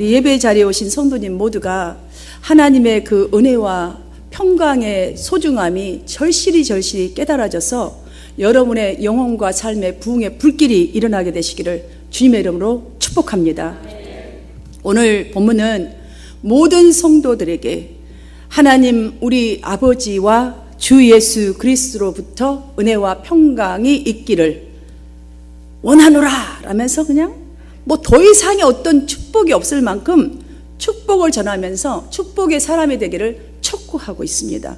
예배 자리에 오신 성도님 모두가 하나님의 그 은혜와 평강의 소중함이 절실히 깨달아져서 여러분의 영혼과 삶의 부흥의 불길이 일어나게 되시기를 주님의 이름으로 축복합니다. 오늘 본문은 모든 성도들에게 하나님 우리 아버지와 주 예수 그리스도로부터 은혜와 평강이 있기를 원하노라 라면서 그냥 뭐 더 이상의 어떤 축복이 없을 만큼 축복을 전하면서 축복의 사람이 되기를 촉구하고 있습니다.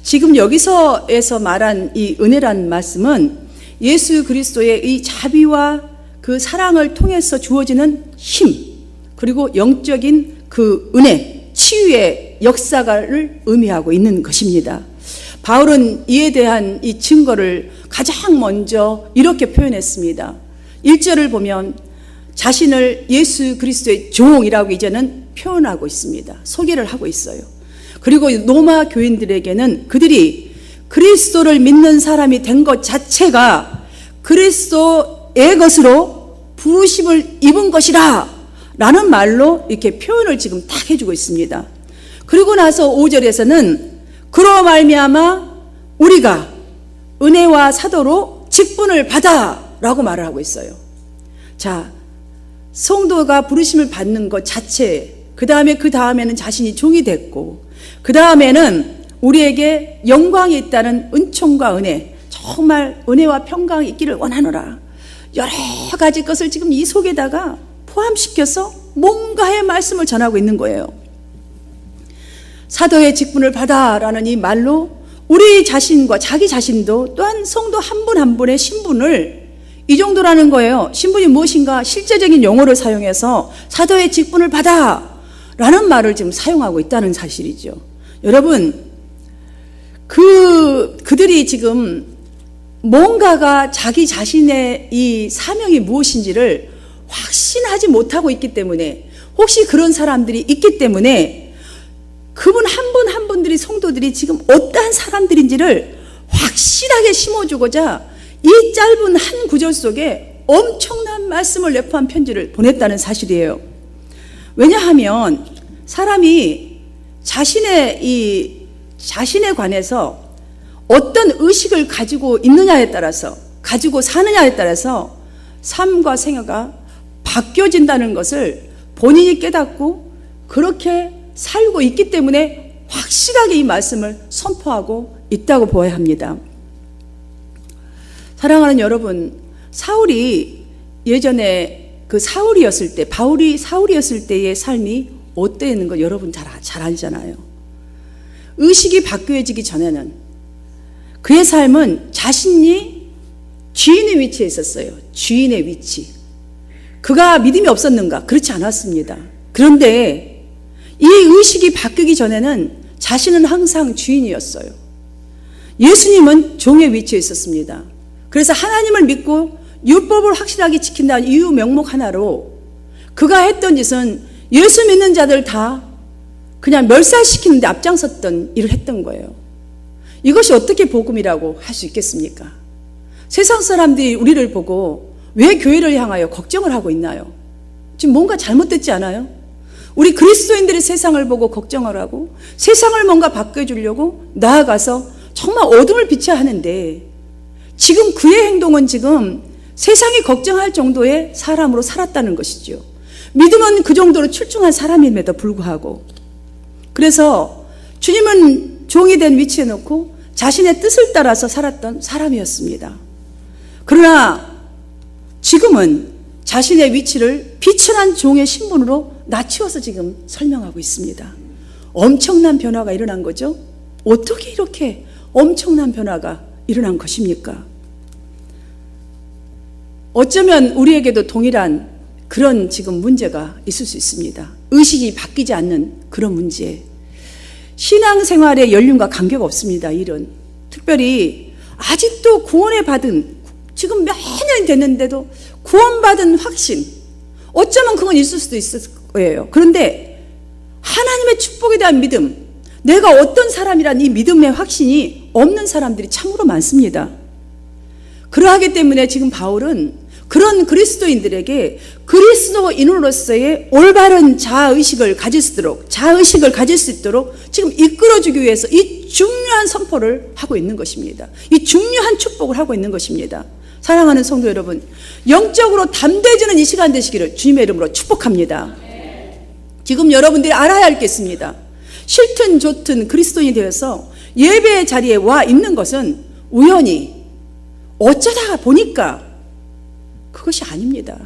지금 여기서에서 말한 이 은혜란 말씀은 예수 그리스도의 이 자비와 그 사랑을 통해서 주어지는 힘, 그리고 영적인 그 은혜, 치유의 역사를 의미하고 있는 것입니다. 바울은 이에 대한 이 증거를 가장 먼저 이렇게 표현했습니다. 1절을 보면 자신을 예수 그리스도의 종이라고 이제는 표현하고 있습니다. 소개를 하고 있어요. 그리고 로마 교인들에게는 그들이 그리스도를 믿는 사람이 된 것 자체가 그리스도의 것으로 부르심을 입은 것이라 라는 말로 이렇게 표현을 지금 딱 해주고 있습니다. 그리고 나서 5절에서는 그로 말미암아 우리가 은혜와 사도로 직분을 받아 라고 말을 하고 있어요. 자, 성도가 부르심을 받는 것 자체, 그 다음에는 자신이 종이 됐고, 그 다음에는 우리에게 영광이 있다는 은총과 은혜, 정말 은혜와 평강이 있기를 원하노라. 여러 가지 것을 지금 이 속에다가 포함시켜서 뭔가의 말씀을 전하고 있는 거예요. 사도의 직분을 받아라는 이 말로 우리 자신과 자기 자신도 또한 성도 한 분 한 분의 신분을 이 정도라는 거예요. 신분이 무엇인가 실제적인 용어를 사용해서 사도의 직분을 받아라는 말을 지금 사용하고 있다는 사실이죠. 여러분, 그들이 지금 뭔가가 자기 자신의 이 사명이 무엇인지를 확신하지 못하고 있기 때문에, 혹시 그런 사람들이 있기 때문에 그분 한 분 한 분들이, 성도들이 지금 어떠한 사람들인지를 확실하게 심어주고자 이 짧은 한 구절 속에 엄청난 말씀을 내포한 편지를 보냈다는 사실이에요. 왜냐하면 사람이 자신에 관해서 어떤 의식을 가지고 있느냐에 따라서, 가지고 사느냐에 따라서 삶과 생애가 바뀌어진다는 것을 본인이 깨닫고 그렇게 살고 있기 때문에 확실하게 이 말씀을 선포하고 있다고 보아야 합니다. 사랑하는 여러분, 사울이 예전에 그 사울이었을 때, 바울이 사울이었을 때의 삶이 어땠는 거 여러분 잘 알잖아요. 의식이 바뀌어지기 전에는 그의 삶은 자신이 주인의 위치에 있었어요. 주인의 위치. 그가 믿음이 없었는가? 그렇지 않았습니다. 그런데 이 의식이 바뀌기 전에는 자신은 항상 주인이었어요. 예수님은 종의 위치에 있었습니다. 그래서 하나님을 믿고 율법을 확실하게 지킨다는 이유 명목 하나로 그가 했던 짓은 예수 믿는 자들 다 그냥 멸살시키는 데 앞장섰던 일을 했던 거예요. 이것이 어떻게 복음이라고 할 수 있겠습니까? 세상 사람들이 우리를 보고 왜 교회를 향하여 걱정을 하고 있나요? 지금 뭔가 잘못됐지 않아요? 우리 그리스도인들이 세상을 보고 걱정을 하고 세상을 뭔가 바꿔주려고 나아가서 정말 어둠을 비춰야 하는데, 지금 그의 행동은 지금 세상이 걱정할 정도의 사람으로 살았다는 것이죠. 믿음은 그 정도로 출중한 사람임에도 불구하고, 그래서 주님은 종이 된 위치에 놓고 자신의 뜻을 따라서 살았던 사람이었습니다. 그러나 지금은 자신의 위치를 비천한 종의 신분으로 낮추어서 지금 설명하고 있습니다. 엄청난 변화가 일어난 거죠. 어떻게 이렇게 엄청난 변화가 일어난 것입니까? 어쩌면 우리에게도 동일한 그런 지금 문제가 있을 수 있습니다. 의식이 바뀌지 않는 그런 문제. 신앙생활의 연륜과 관계가 없습니다. 일은 특별히 아직도 구원을 받은, 지금 몇 년이 됐는데도 구원받은 확신, 어쩌면 그건 있을 수도 있을 거예요. 그런데 하나님의 축복에 대한 믿음, 내가 어떤 사람이란 이 믿음의 확신이 없는 사람들이 참으로 많습니다. 그러하기 때문에 지금 바울은 그런 그리스도인들에게 그리스도인으로서의 올바른 자아의식을 가질 수 있도록 지금 이끌어주기 위해서 이 중요한 선포를 하고 있는 것입니다. 이 중요한 축복을 하고 있는 것입니다. 사랑하는 성도 여러분, 영적으로 담대해지는 이 시간 되시기를 주님의 이름으로 축복합니다. 지금 여러분들이 알아야 할 게 있습니다. 싫든 좋든 그리스도인이 되어서 예배의 자리에 와 있는 것은 우연히 어쩌다가 보니까 그것이 아닙니다.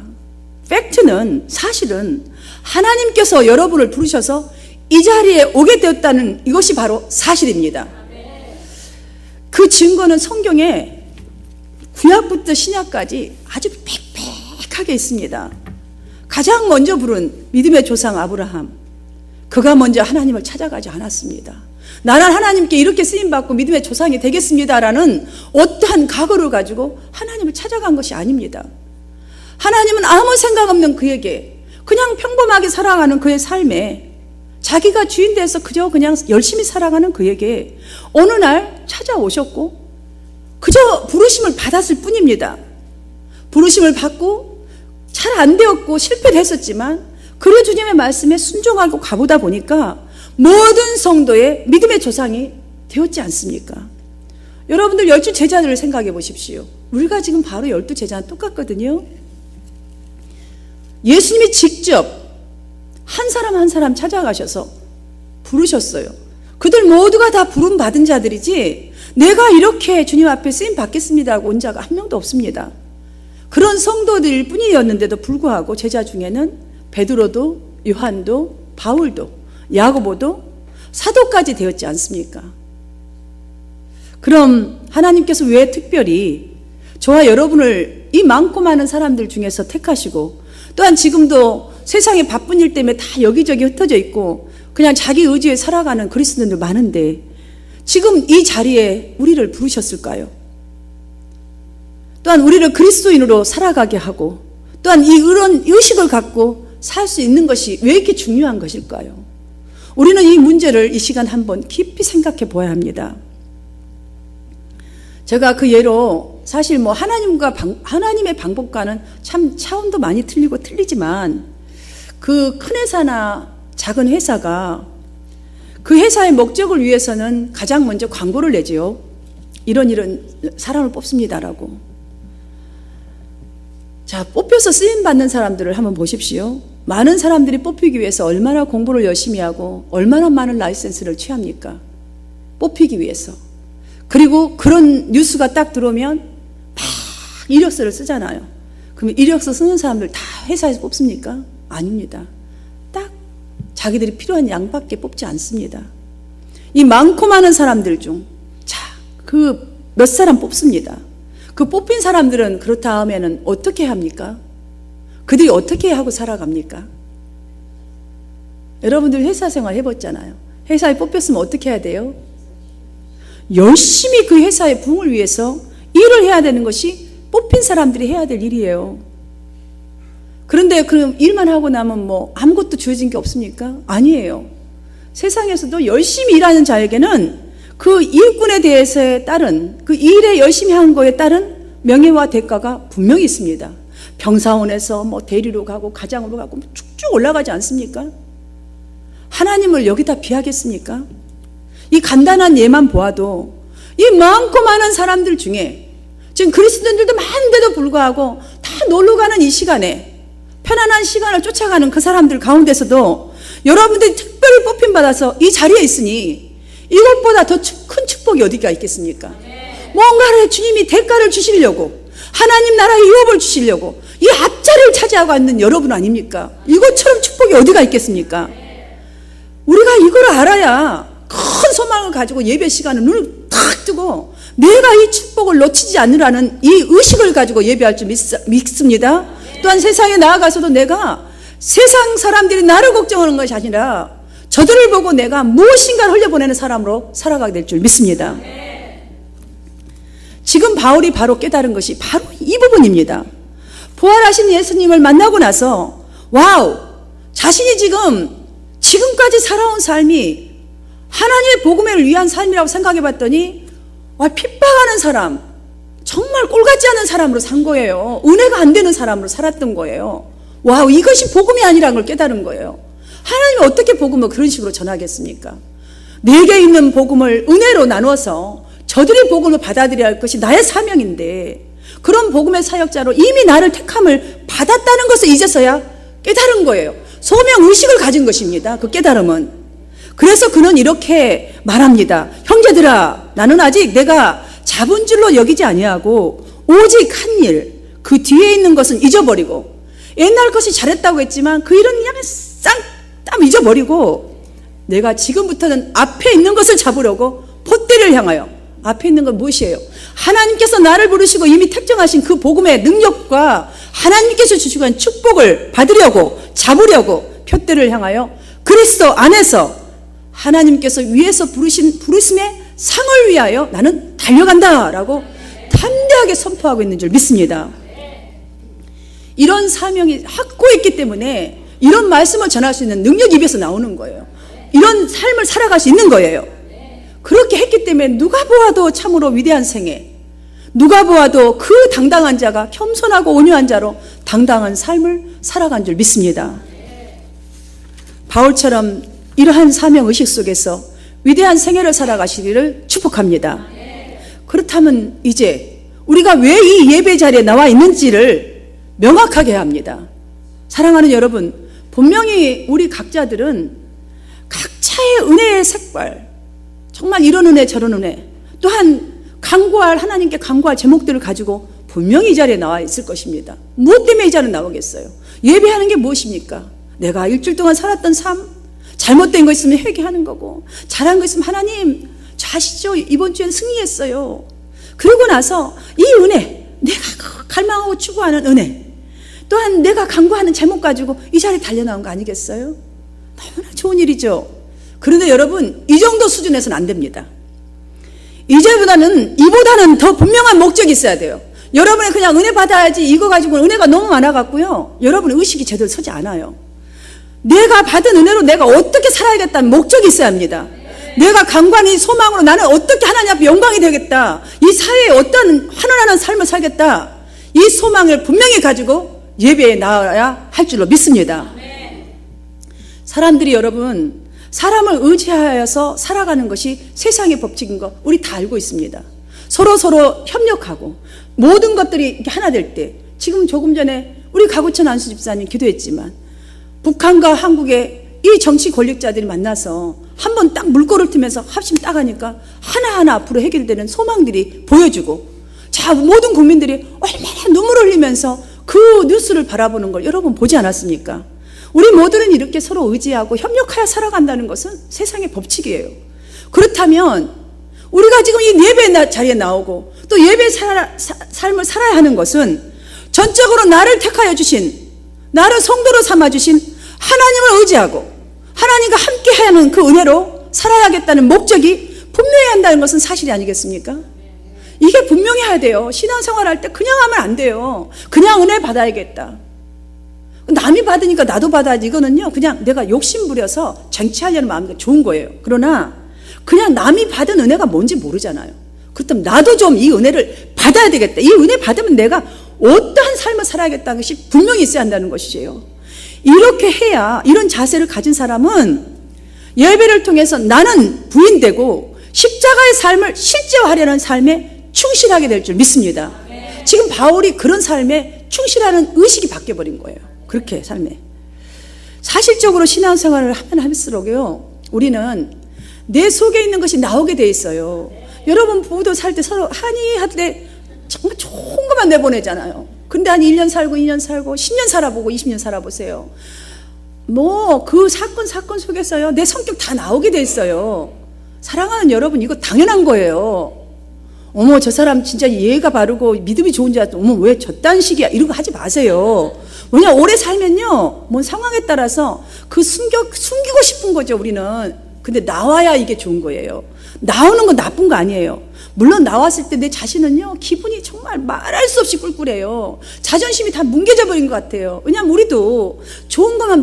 팩트는, 사실은 하나님께서 여러분을 부르셔서 이 자리에 오게 되었다는 이것이 바로 사실입니다. 그 증거는 성경에 구약부터 신약까지 아주 빽빽하게 있습니다. 가장 먼저 부른 믿음의 조상 아브라함, 그가 먼저 하나님을 찾아가지 않았습니다. 나는 하나님께 이렇게 쓰임받고 믿음의 조상이 되겠습니다라는 어떠한 각오를 가지고 하나님을 찾아간 것이 아닙니다. 하나님은 아무 생각 없는 그에게 그냥 평범하게 살아가는 그의 삶에 자기가 주인 돼서 그냥 열심히 살아가는 그에게 어느 날 찾아오셨고 그저 부르심을 받았을 뿐입니다. 부르심을 받고 잘 안 되었고 실패했었지만 그래 주님의 말씀에 순종하고 가보다 보니까 모든 성도의 믿음의 조상이 되었지 않습니까? 여러분들 12 제자들을 생각해 보십시오. 우리가 지금 바로 12 제자는 똑같거든요. 예수님이 직접 한 사람 한 사람 찾아가셔서 부르셨어요. 그들 모두가 다 부름 받은 자들이지 내가 이렇게 주님 앞에 쓰임 받겠습니다 하고 온 자가 한 명도 없습니다. 그런 성도들 뿐이었는데도 불구하고 제자 중에는 베드로도 요한도 바울도 야고보도 사도까지 되었지 않습니까? 그럼 하나님께서 왜 특별히 저와 여러분을 이 많고 많은 사람들 중에서 택하시고 또한 지금도 세상에 바쁜 일 때문에 다 여기저기 흩어져 있고 그냥 자기 의지에 살아가는 그리스도인들 많은데 지금 이 자리에 우리를 부르셨을까요? 또한 우리를 그리스도인으로 살아가게 하고 또한 이런 의식을 갖고 살 수 있는 것이 왜 이렇게 중요한 것일까요? 우리는 이 문제를 이 시간 한번 깊이 생각해 보아야 합니다. 제가 그 예로 사실 하나님의 방법과는 참 차원도 많이 틀리지만 그 큰 회사나 작은 회사가 그 회사의 목적을 위해서는 가장 먼저 광고를 내지요. 이런 사람을 뽑습니다라고. 자, 뽑혀서 쓰임받는 사람들을 한번 보십시오. 많은 사람들이 뽑히기 위해서 얼마나 공부를 열심히 하고 얼마나 많은 라이센스를 취합니까? 뽑히기 위해서. 그리고 그런 뉴스가 딱 들어오면 막 이력서를 쓰잖아요. 그러면 이력서 쓰는 사람들 다 회사에서 뽑습니까? 아닙니다. 딱 자기들이 필요한 양밖에 뽑지 않습니다. 이 많고 많은 사람들 중 그 몇 사람 뽑습니다. 그 뽑힌 사람들은 그렇다 하면은 어떻게 합니까? 그들이 어떻게 하고 살아갑니까? 여러분들 회사 생활 해봤잖아요. 회사에 뽑혔으면 어떻게 해야 돼요? 열심히 그 회사의 부흥을 위해서 일을 해야 되는 것이 뽑힌 사람들이 해야 될 일이에요. 그런데 그럼 일만 하고 나면 아무것도 주어진 게 없습니까? 아니에요. 세상에서도 열심히 일하는 자에게는 그 일꾼에 대해서에 따른 그 일에 열심히 한 거에 따른 명예와 대가가 분명히 있습니다. 병사원에서 대리로 가고 가장으로 가고 쭉쭉 올라가지 않습니까? 하나님을 여기다 비하겠습니까? 이 간단한 예만 보아도 이 많고 많은 사람들 중에 지금 그리스도인들도 많은데도 불구하고 다 놀러가는 이 시간에 편안한 시간을 쫓아가는 그 사람들 가운데서도 여러분들이 특별히 뽑힘받아서 이 자리에 있으니 이것보다 더 큰 축복이 어디가 있겠습니까? 뭔가를 주님이 대가를 주시려고 하나님 나라의 유업을 주시려고 이 앞자리를 차지하고 있는 여러분 아닙니까? 이것처럼 축복이 어디가 있겠습니까? 우리가 이걸 알아야 큰 소망을 가지고 예배 시간에 눈을 탁 뜨고 내가 이 축복을 놓치지 않으라는 이 의식을 가지고 예배할 줄 믿습니다. 또한 세상에 나아가서도 내가 세상 사람들이 나를 걱정하는 것이 아니라 저들을 보고 내가 무엇인가를 흘려보내는 사람으로 살아가게 될 줄 믿습니다. 지금 바울이 바로 깨달은 것이 바로 이 부분입니다. 부활하신 예수님을 만나고 나서 와우, 자신이 지금까지 살아온 삶이 하나님의 복음을 위한 삶이라고 생각해 봤더니 핍박하는 사람, 정말 꼴 같지 않은 사람으로 산 거예요. 은혜가 안 되는 사람으로 살았던 거예요. 와우, 이것이 복음이 아니라는 걸 깨달은 거예요. 하나님이 어떻게 복음을 그런 식으로 전하겠습니까? 내게 있는 복음을 은혜로 나눠서 저들이 복음을 받아들여야 할 것이 나의 사명인데, 그런 복음의 사역자로 이미 나를 택함을 받았다는 것을 이제서야 깨달은 거예요. 소명의식을 가진 것입니다. 그 깨달음은. 그래서 그는 이렇게 말합니다. 형제들아, 나는 아직 내가 잡은 줄로 여기지 아니하고 오직 한 일, 그 뒤에 있는 것은 잊어버리고, 옛날 것이 잘했다고 했지만 그 일은 그냥 싹 잊어버리고 내가 지금부터는 앞에 있는 것을 잡으려고 봇대를 향하여. 앞에 있는 건 무엇이에요? 하나님께서 나를 부르시고 이미 택정하신 그 복음의 능력과 하나님께서 주시고 한 축복을 받으려고, 잡으려고 푯대를 향하여 그리스도 안에서 하나님께서 위에서 부르심의 상을 위하여 나는 달려간다라고 담대하게 선포하고 있는 줄 믿습니다. 이런 사명이 확고히 있기 때문에 이런 말씀을 전할 수 있는 능력이 입에서 나오는 거예요. 이런 삶을 살아갈 수 있는 거예요. 그렇게 했기 때문에 누가 보아도 참으로 위대한 생애, 누가 보아도 그 당당한 자가 겸손하고 온유한 자로 당당한 삶을 살아간 줄 믿습니다. 바울처럼 이러한 사명의식 속에서 위대한 생애를 살아가시기를 축복합니다. 그렇다면 이제 우리가 왜 이 예배 자리에 나와 있는지를 명확하게 해야 합니다. 사랑하는 여러분, 분명히 우리 각자들은 각자의 은혜의 색깔, 정말 이런 은혜 저런 은혜, 또한 하나님께 간구할 제목들을 가지고 분명히 이 자리에 나와 있을 것입니다. 무엇 때문에 이 자리에 나오겠어요? 예배하는 게 무엇입니까? 내가 일주일 동안 살았던 삶, 잘못된 거 있으면 회개하는 거고, 잘한 거 있으면 하나님 저 아시죠? 이번 주엔 승리했어요. 그러고 나서 이 은혜, 내가 갈망하고 추구하는 은혜, 또한 내가 간구하는 제목 가지고 이 자리에 달려나온 거 아니겠어요? 너무나 좋은 일이죠. 그런데 여러분, 이 정도 수준에서는 안 됩니다. 이보다는 더 분명한 목적이 있어야 돼요. 여러분이 그냥 은혜 받아야지 이거 가지고는 은혜가 너무 많아갖고요, 여러분의 의식이 제대로 서지 않아요. 내가 받은 은혜로 내가 어떻게 살아야겠다는 목적이 있어야 합니다. 내가 간구하는 이 소망으로 나는 어떻게 하나님 앞에 영광이 되겠다, 이 사회에 어떤 환원하는 삶을 살겠다, 이 소망을 분명히 가지고 예배에 나와야 할 줄로 믿습니다. 사람들이 여러분, 사람을 의지하여서 살아가는 것이 세상의 법칙인 거 우리 다 알고 있습니다. 서로 협력하고 모든 것들이 하나 될 때, 지금 조금 전에 우리 가구천 안수 집사님 기도했지만 북한과 한국의 이 정치 권력자들이 만나서 한번 딱 물꼬를 트면서 합심 딱 하니까 하나하나 앞으로 해결되는 소망들이 보여주고, 자, 모든 국민들이 얼마나 눈물을 흘리면서 그 뉴스를 바라보는 걸 여러분 보지 않았습니까? 우리 모두는 이렇게 서로 의지하고 협력하여 살아간다는 것은 세상의 법칙이에요. 그렇다면 우리가 지금 이 예배 자리에 나오고 또 예배 삶을 살아야 하는 것은 전적으로 나를 택하여 주신, 나를 성도로 삼아주신 하나님을 의지하고 하나님과 함께하는 그 은혜로 살아야겠다는 목적이 분명해야 한다는 것은 사실이 아니겠습니까? 이게 분명해야 돼요. 신앙생활할 때 그냥 하면 안 돼요. 그냥 은혜 받아야겠다, 남이 받으니까 나도 받아야지, 이거는요 그냥 내가 욕심 부려서 쟁취하려는 마음이 좋은 거예요. 그러나 그냥 남이 받은 은혜가 뭔지 모르잖아요. 그렇다면 나도 좀 이 은혜를 받아야 되겠다, 이 은혜 받으면 내가 어떠한 삶을 살아야겠다는 것이 분명히 있어야 한다는 것이에요. 이렇게 해야, 이런 자세를 가진 사람은 예배를 통해서 나는 부인되고 십자가의 삶을 실제화하려는 삶에 충실하게 될 줄 믿습니다. 지금 바울이 그런 삶에 충실하는 의식이 바뀌어버린 거예요. 그렇게 삶에. 사실적으로 신앙생활을 하면 할수록요, 우리는 내 속에 있는 것이 나오게 돼 있어요. 여러분 부부도 살 때 서로 한의할 때 정말 좋은 것만 내보내잖아요. 근데 한 1년 살고 2년 살고 10년 살아보고 20년 살아보세요. 뭐 그 사건 속에서요 내 성격 다 나오게 돼 있어요. 사랑하는 여러분, 이거 당연한 거예요. 어머, 저 사람 진짜 예의가 바르고 믿음이 좋은 줄 알았더니 어머 왜 저딴 식이야, 이런 거 하지 마세요. 왜냐, 오래 살면요 뭔 상황에 따라서 그 숨기고 싶은 거죠 우리는. 근데 나와야 이게 좋은 거예요. 나오는 건 나쁜 거 아니에요. 물론 나왔을 때 내 자신은요 기분이 정말 말할 수 없이 꿀꿀해요. 자존심이 다 뭉개져 버린 것 같아요. 왜냐면 우리도 좋은 것만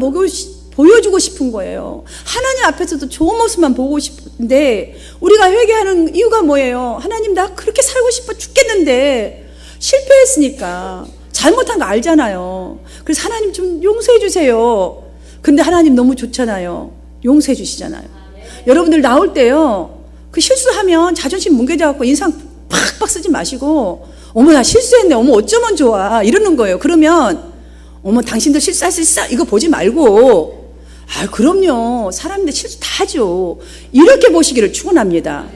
보여주고 싶은 거예요. 하나님 앞에서도 좋은 모습만 보고 싶은데 우리가 회개하는 이유가 뭐예요? 하나님, 나 그렇게 살고 싶어 죽겠는데 실패했으니까 잘못한 거 알잖아요. 그래서 하나님 좀 용서해 주세요. 근데 하나님 너무 좋잖아요. 용서해 주시잖아요. 여러분들 나올 때요, 그 실수하면 자존심 뭉개져갖고 인상 팍팍 쓰지 마시고, 어머 나 실수했네, 어머 어쩌면 좋아, 이러는 거예요. 그러면 어머 당신도 실수할 수 있어, 이거 보지 말고, 아 그럼요, 사람인데 실수 다 하죠, 이렇게 보시기를 축원합니다.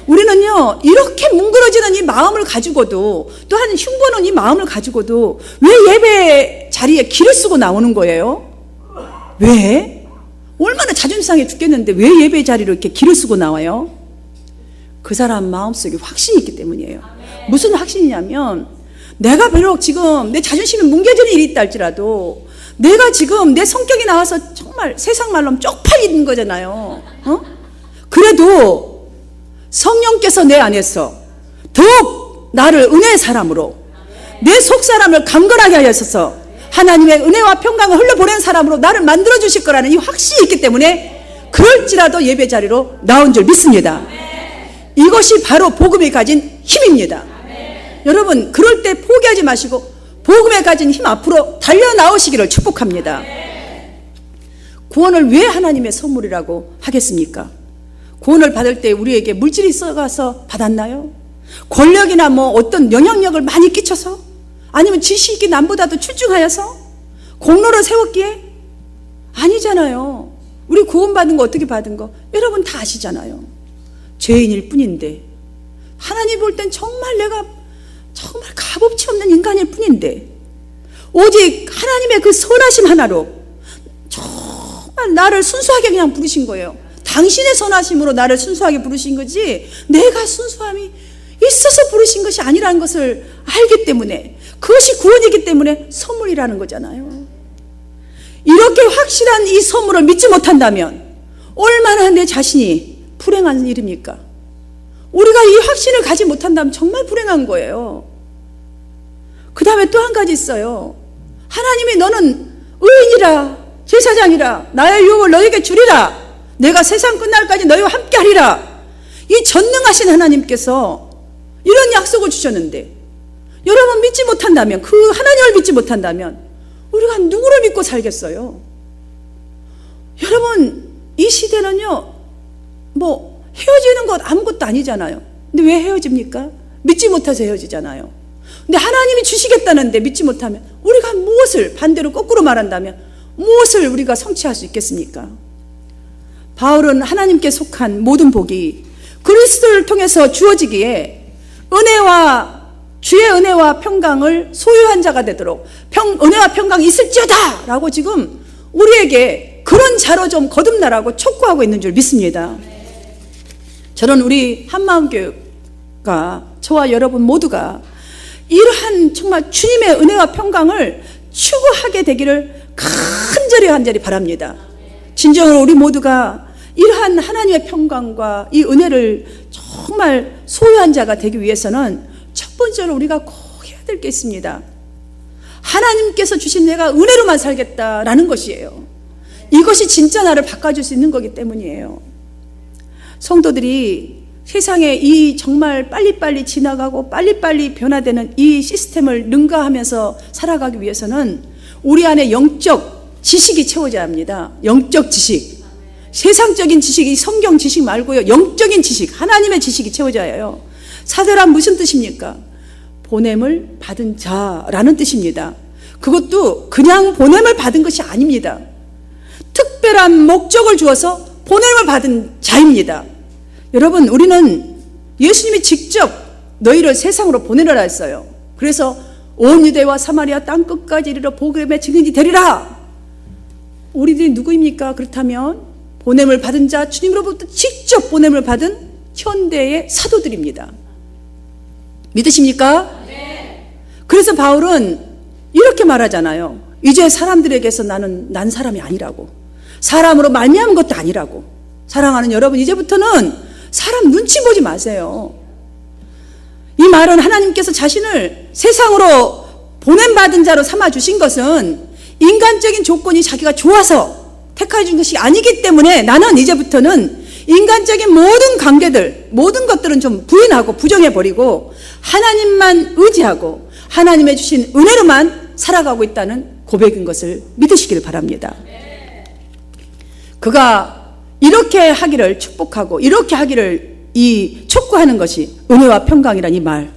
우리는요, 이렇게 뭉그러지는 이 마음을 가지고도, 또한 흉보는 이 마음을 가지고도 왜 예배 자리에 기를 쓰고 나오는 거예요? 왜? 얼마나 자존심 상해 죽겠는데 왜 예배 자리로 이렇게 기를 쓰고 나와요? 그 사람 마음속에 확신이 있기 때문이에요. 무슨 확신이냐면, 내가 비록 지금 내 자존심이 뭉개지는 일이 있다 할지라도 내가 지금 내 성격이 나와서 정말 세상 말로 하면 쪽팔린 거잖아요. 그래도 성령께서 내 안에서 더욱 나를 은혜의 사람으로, 내 속사람을 강건하게 하셔서 하나님의 은혜와 평강을 흘려보낸 사람으로 나를 만들어 주실 거라는 이 확신이 있기 때문에 그럴지라도 예배 자리로 나온 줄 믿습니다. 이것이 바로 복음이 가진 힘입니다. 여러분, 그럴 때 포기하지 마시고 복음에 가진 힘 앞으로 달려나오시기를 축복합니다. 구원을 왜 하나님의 선물이라고 하겠습니까? 구원을 받을 때 우리에게 물질이 썩어서 받았나요? 권력이나 뭐 어떤 영향력을 많이 끼쳐서? 아니면 지식이 남보다도 출중하여서? 공로를 세웠기에? 아니잖아요. 우리 구원받은 거 어떻게 받은 거 여러분 다 아시잖아요. 죄인일 뿐인데, 하나님 볼 땐 정말 내가 정말 값어치 없는 인간일 뿐인데, 오직 하나님의 그 선하심 하나로 정말 나를 순수하게 그냥 부르신 거예요. 당신의 선하심으로 나를 순수하게 부르신 거지, 내가 순수함이 있어서 부르신 것이 아니라는 것을 알기 때문에, 그것이 구원이기 때문에 선물이라는 거잖아요. 이렇게 확실한 이 선물을 믿지 못한다면 얼마나 내 자신이 불행한 일입니까? 우리가 이 확신을 가지 못한다면 정말 불행한 거예요. 그 다음에 또 한 가지 있어요. 하나님이 너는 의인이라, 제사장이라, 나의 유업을 너에게 주리라, 내가 세상 끝날까지 너희와 함께 하리라, 이 전능하신 하나님께서 이런 약속을 주셨는데, 여러분 믿지 못한다면, 그 하나님을 믿지 못한다면 우리가 누구를 믿고 살겠어요? 여러분, 이 시대는요, 뭐 헤어지는 것 아무것도 아니잖아요. 근데 왜 헤어집니까? 믿지 못해서 헤어지잖아요. 근데 하나님이 주시겠다는데 믿지 못하면, 우리가 무엇을, 반대로 거꾸로 말한다면 무엇을 우리가 성취할 수 있겠습니까? 바울은 하나님께 속한 모든 복이 그리스도를 통해서 주어지기에 주의 은혜와 평강을 소유한 자가 되도록 은혜와 평강이 있을지어다 라고 지금 우리에게 그런 자로 좀 거듭나라고 촉구하고 있는 줄 믿습니다. 저는 우리 한마음교회가, 저와 여러분 모두가 이러한 정말 주님의 은혜와 평강을 추구하게 되기를 간절히 바랍니다. 진정으로 우리 모두가 이러한 하나님의 평강과 이 은혜를 정말 소유한 자가 되기 위해서는 첫 번째로 우리가 꼭 해야 될 게 있습니다. 하나님께서 주신 내가 은혜로만 살겠다라는 것이에요. 이것이 진짜 나를 바꿔줄 수 있는 거기 때문이에요. 성도들이 세상에 이 정말 빨리빨리 지나가고 빨리빨리 변화되는 이 시스템을 능가하면서 살아가기 위해서는 우리 안에 영적 지식이 채워져야 합니다. 영적 지식. 세상적인 지식이 성경 지식 말고요, 영적인 지식, 하나님의 지식이 채워져야 해요. 사도란 무슨 뜻입니까? 보냄을 받은 자라는 뜻입니다. 그것도 그냥 보냄을 받은 것이 아닙니다. 특별한 목적을 주어서 보냄을 받은 자입니다. 여러분, 우리는 예수님이 직접 너희를 세상으로 보내라 했어요. 그래서 온 유대와 사마리아 땅끝까지 이르러 복음의 증인이 되리라. 우리들이 누구입니까? 그렇다면 보냄을 받은 자, 주님으로부터 직접 보냄을 받은 현대의 사도들입니다. 믿으십니까? 네. 그래서 바울은 이렇게 말하잖아요. 이제 사람들에게서 난 사람이 아니라고, 사람으로 말미암은 것도 아니라고. 사랑하는 여러분, 이제부터는 사람 눈치 보지 마세요. 이 말은 하나님께서 자신을 세상으로 보냄받은 자로 삼아주신 것은 인간적인 조건이 자기가 좋아서, 택하여 준 것이 아니기 때문에 나는 이제부터는 인간적인 모든 관계들, 모든 것들은 좀 부인하고 부정해버리고 하나님만 의지하고 하나님의 주신 은혜로만 살아가고 있다는 고백인 것을 믿으시기를 바랍니다. 그가 이렇게 하기를 축복하고 이렇게 하기를 촉구하는 것이 은혜와 평강이란 이 말,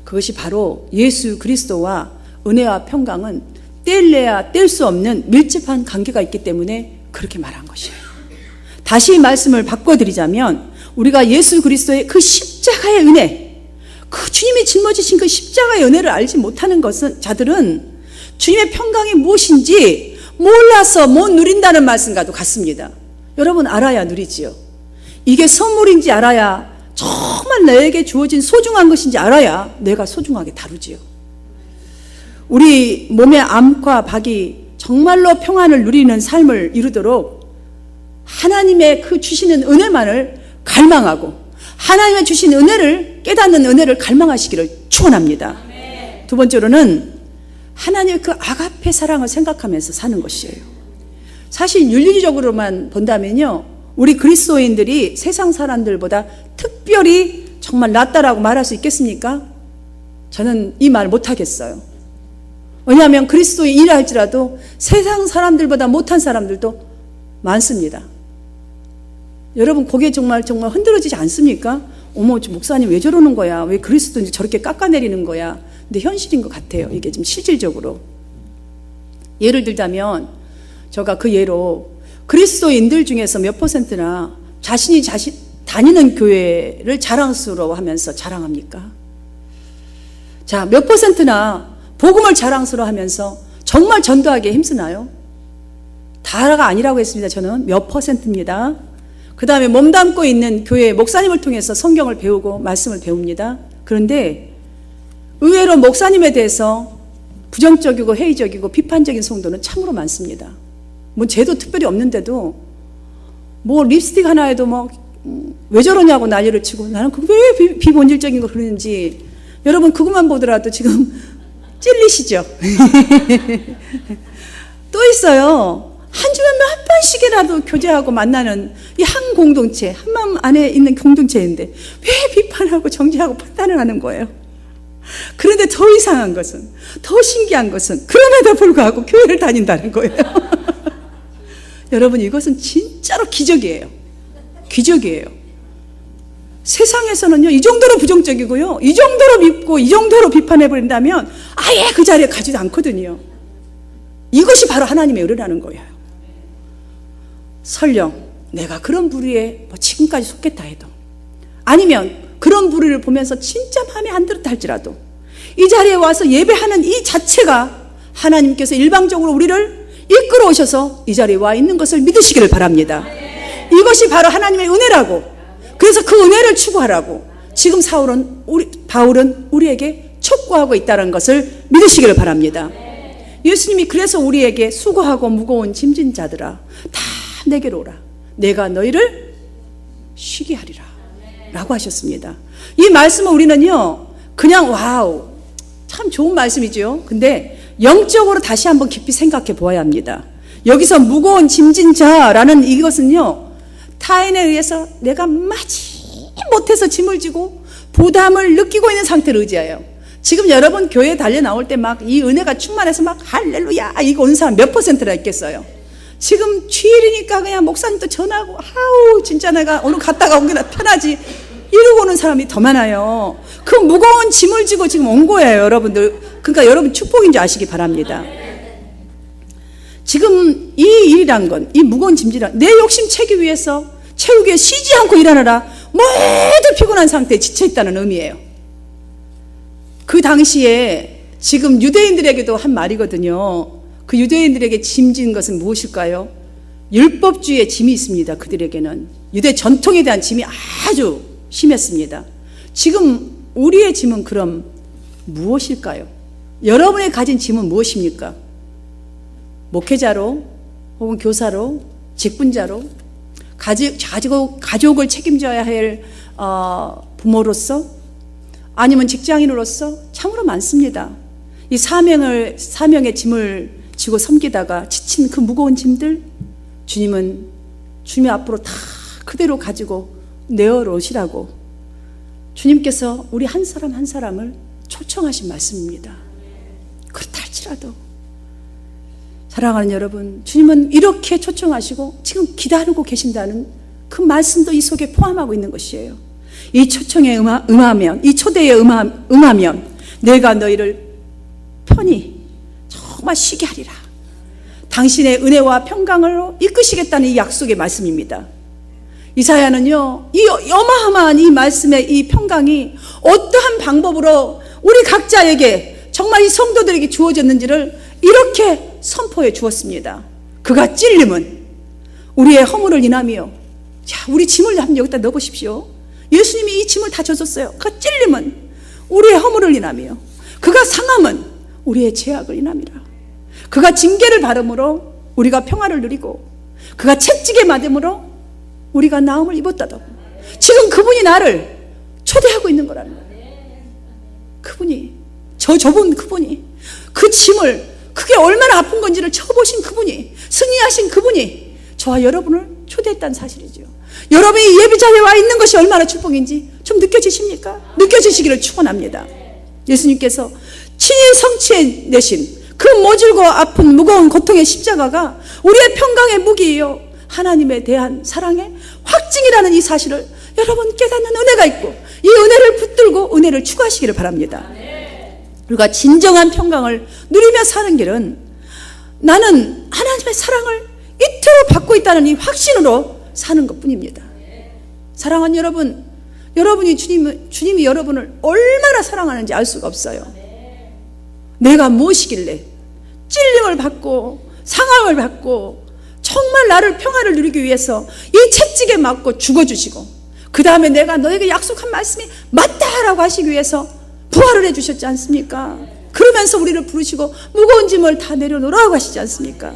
그것이 바로 예수 그리스도와 은혜와 평강은 뗄래야 뗄 수 없는 밀접한 관계가 있기 때문에 그렇게 말한 것이에요. 다시 말씀을 바꿔드리자면 우리가 예수 그리스도의 그 십자가의 은혜, 그 주님이 짊어지신 그 십자가의 은혜를 알지 못하는 자들은 주님의 평강이 무엇인지 몰라서 못 누린다는 말씀과도 같습니다. 여러분, 알아야 누리지요. 이게 선물인지 알아야, 정말 나에게 주어진 소중한 것인지 알아야 내가 소중하게 다루지요. 우리 몸의 암과 박이 정말로 평안을 누리는 삶을 이루도록 하나님의 그 주시는 은혜만을 갈망하고 하나님의 주신 은혜를 깨닫는 은혜를 갈망하시기를 축원합니다. 두 번째로는 하나님의 그 아가페 사랑을 생각하면서 사는 것이에요. 사실 윤리적으로만 본다면요, 우리 그리스도인들이 세상 사람들보다 특별히 정말 낫다라고 말할 수 있겠습니까? 저는 이 말 못하겠어요. 왜냐하면 그리스도인이라 할지라도 세상 사람들보다 못한 사람들도 많습니다. 여러분, 거기에 정말 흔들어지지 않습니까? 어머, 저 목사님 왜 저러는 거야? 왜 그리스도인지 저렇게 깎아내리는 거야? 근데 현실인 것 같아요. 이게 좀 실질적으로. 예를 들자면 제가 그 예로 그리스도인들 중에서 몇 퍼센트나 자신이 다니는 교회를 자랑스러워하면서 자랑합니까? 자, 몇 퍼센트나 복음을 자랑스러워하면서 정말 전도하기에 힘쓰나요? 다가 아니라고 했습니다. 저는 몇 퍼센트입니다. 그 다음에 몸담고 있는 교회 목사님을 통해서 성경을 배우고 말씀을 배웁니다. 그런데 의외로 목사님에 대해서 부정적이고 회의적이고 비판적인 성도는 참으로 많습니다. 뭐 죄도 특별히 없는데도 뭐 립스틱 하나에도 뭐 왜 저러냐고 난리를 치고, 나는 왜 비본질적인 거 그러는지 여러분 그것만 보더라도 지금 찔리시죠? 또 있어요. 한 주에 몇 번씩이라도 교제하고 만나는 이 한 공동체, 한 마음 안에 있는 공동체인데 왜 비판하고 정죄하고 판단을 하는 거예요? 그런데 더 이상한 것은, 더 신기한 것은 그럼에도 불구하고 교회를 다닌다는 거예요. 여러분, 이것은 진짜로 기적이에요. 기적이에요. 세상에서는요, 이 정도로 부정적이고요, 이 정도로 밉고 이 정도로 비판해버린다면 아예 그 자리에 가지도 않거든요. 이것이 바로 하나님의 은혜라는 거예요. 설령 내가 그런 부류에 지금까지 속했다 해도, 아니면 그런 부류를 보면서 진짜 마음에 안 들었다 할지라도 이 자리에 와서 예배하는 이 자체가 하나님께서 일방적으로 우리를 이끌어 오셔서 이 자리에 와 있는 것을 믿으시기를 바랍니다. 이것이 바로 하나님의 은혜라고, 그래서 그 은혜를 추구하라고 지금 바울은 우리에게 촉구하고 있다는 것을 믿으시기를 바랍니다. 예수님이 그래서 우리에게 수고하고 무거운 짐진 자들아 다 내게로 오라, 내가 너희를 쉬게 하리라 라고 하셨습니다. 이 말씀을 우리는요, 그냥 와우, 참 좋은 말씀이죠. 근데 영적으로 다시 한번 깊이 생각해 보아야 합니다. 여기서 무거운 짐진 자라는 이것은요, 타인에 의해서 내가 마지 못해서 짐을 지고 부담을 느끼고 있는 상태를 의지해요. 지금 여러분 교회에 달려 나올 때 막 이 은혜가 충만해서 막 할렐루야 이거 온 사람 몇 퍼센트나 있겠어요? 지금 주일이니까 그냥 목사님도 전화하고 아우 진짜 내가 오늘 갔다가 온 게 편하지 이러고 오는 사람이 더 많아요. 그 무거운 짐을 지고 지금 온 거예요, 여러분들. 그러니까 여러분 축복인 줄 아시기 바랍니다. 지금 이 일이란 건, 이 무거운 짐지란, 내 욕심 채우기 위해서 쉬지 않고 일하느라 모두 피곤한 상태에 지쳐있다는 의미예요. 그 당시에 지금 유대인들에게도 한 말이거든요. 그 유대인들에게 짐진 것은 무엇일까요? 율법주의의 짐이 있습니다. 그들에게는 유대 전통에 대한 짐이 아주 심했습니다. 지금 우리의 짐은 그럼 무엇일까요? 여러분의 가진 짐은 무엇입니까? 목회자로 혹은 교사로, 직분자로, 가족을 책임져야 할 부모로서, 아니면 직장인으로서 참으로 많습니다. 이 사명의 짐을 지고 섬기다가 지친 그 무거운 짐들, 주님은 주님 앞으로 다 그대로 가지고 내어놓으시라고 주님께서 우리 한 사람 한 사람을 초청하신 말씀입니다. 그렇다 할지라도 사랑하는 여러분, 주님은 이렇게 초청하시고 지금 기다리고 계신다는 그 말씀도 이 속에 포함하고 있는 것이에요. 이 초청에 응하면, 이 초대에 응하면 내가 너희를 편히 정말 쉬게 하리라. 당신의 은혜와 평강으로 이끄시겠다는 이 약속의 말씀입니다. 이사야는요, 이 어마어마한 이 말씀의 이 평강이 어떠한 방법으로 우리 각자에게 정말 이 성도들에게 주어졌는지를 이렇게 선포해 주었습니다. 그가 찔림은 우리의 허물을 인하며, 자, 우리 짐을 한번 여기다 넣어보십시오. 예수님이 이 짐을 다 져줬어요. 그가 찔림은 우리의 허물을 인하며, 그가 상함은 우리의 죄악을 인함이라. 그가 징계를 받음으로 우리가 평화를 누리고, 그가 채찍에 맞음으로 우리가 나음을 입었다고. 지금 그분이 나를 초대하고 있는 거라는 거예요. 그분이, 저 좁은 그분이, 그 짐을, 그게 얼마나 아픈 건지를 쳐보신 그분이, 승리하신 그분이 저와 여러분을 초대했다는 사실이죠. 여러분이 예배자리에 와 있는 것이 얼마나 축복인지 좀 느껴지십니까? 느껴지시기를 축원합니다. 예수님께서 친히 성취해내신 그 모질고 아픈 무거운 고통의 십자가가 우리의 평강의 무기이요, 하나님에 대한 사랑의 확증이라는 이 사실을 여러분 깨닫는 은혜가 있고, 이 은혜를 붙들고 은혜를 추구하시기를 바랍니다. 우리가 진정한 평강을 누리며 사는 길은 나는 하나님의 사랑을 이토록 받고 있다는 이 확신으로 사는 것 뿐입니다. 사랑하는 여러분, 여러분이 주님이 여러분을 얼마나 사랑하는지 알 수가 없어요. 내가 무엇이길래 찔림을 받고 상함을 받고 정말 나를 평화를 누리기 위해서 이 채찍에 맞고 죽어주시고, 그 다음에 내가 너에게 약속한 말씀이 맞다라고 하시기 위해서 부활을 해주셨지 않습니까? 그러면서 우리를 부르시고 무거운 짐을 다 내려놓으라고 하시지 않습니까?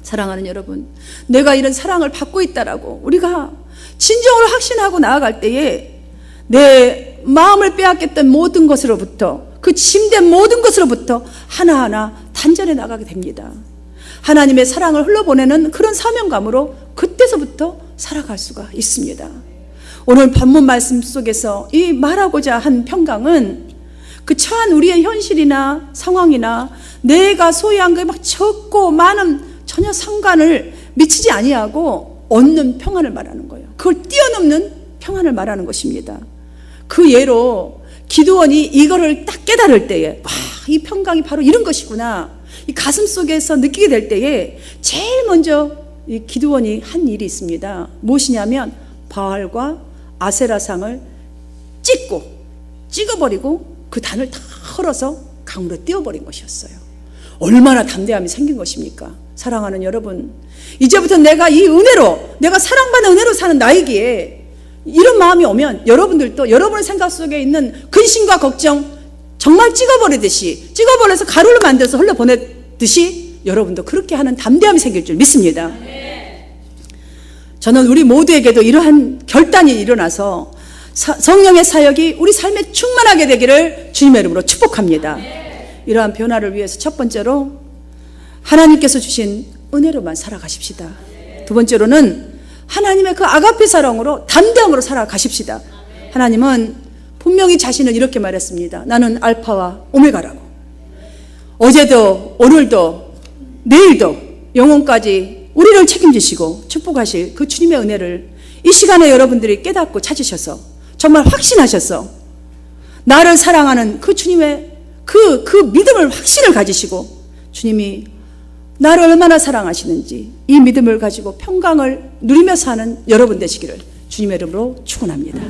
사랑하는 여러분, 내가 이런 사랑을 받고 있다라고 우리가 진정으로 확신하고 나아갈 때에 내 마음을 빼앗겼던 모든 것으로부터, 그 짐된 모든 것으로부터 하나하나 단절해 나가게 됩니다. 하나님의 사랑을 흘러보내는 그런 사명감으로 그때서부터 살아갈 수가 있습니다. 오늘 본문 말씀 속에서 이 말하고자 한 평강은 그 처한 우리의 현실이나 상황이나 내가 소유한 게 막 적고 많은 전혀 상관을 미치지 아니하고 얻는 평안을 말하는 거예요. 그걸 뛰어넘는 평안을 말하는 것입니다. 그 예로 기드온이 이거를 딱 깨달을 때에, 와, 이 평강이 바로 이런 것이구나, 이 가슴 속에서 느끼게 될 때에 제일 먼저 이 기드온이 한 일이 있습니다. 무엇이냐면 바알과 아세라상을 찍어버리고 그 단을 다 헐어서 강으로 띄워버린 것이었어요. 얼마나 담대함이 생긴 것입니까? 사랑하는 여러분, 이제부터 내가 이 은혜로, 내가 사랑받는 은혜로 사는 나이기에 이런 마음이 오면 여러분들도 여러분의 생각 속에 있는 근심과 걱정 정말 찍어버려서 가루를 만들어서 흘려보내듯이 여러분도 그렇게 하는 담대함이 생길 줄 믿습니다. 저는 우리 모두에게도 이러한 결단이 일어나서 성령의 사역이 우리 삶에 충만하게 되기를 주님의 이름으로 축복합니다. 이러한 변화를 위해서 첫 번째로 하나님께서 주신 은혜로만 살아가십시다. 두 번째로는 하나님의 그 아가페 사랑으로 담대함으로 살아가십시다. 하나님은 분명히 자신을 이렇게 말했습니다. 나는 알파와 오메가라고. 어제도 오늘도 내일도 영원까지 우리를 책임지시고 축복하실 그 주님의 은혜를 이 시간에 여러분들이 깨닫고 찾으셔서 정말 확신하셔서 나를 사랑하는 그 주님의 그 믿음을, 확신을 가지시고 주님이 나를 얼마나 사랑하시는지 이 믿음을 가지고 평강을 누리며 사는 여러분 되시기를 주님의 이름으로 축원합니다.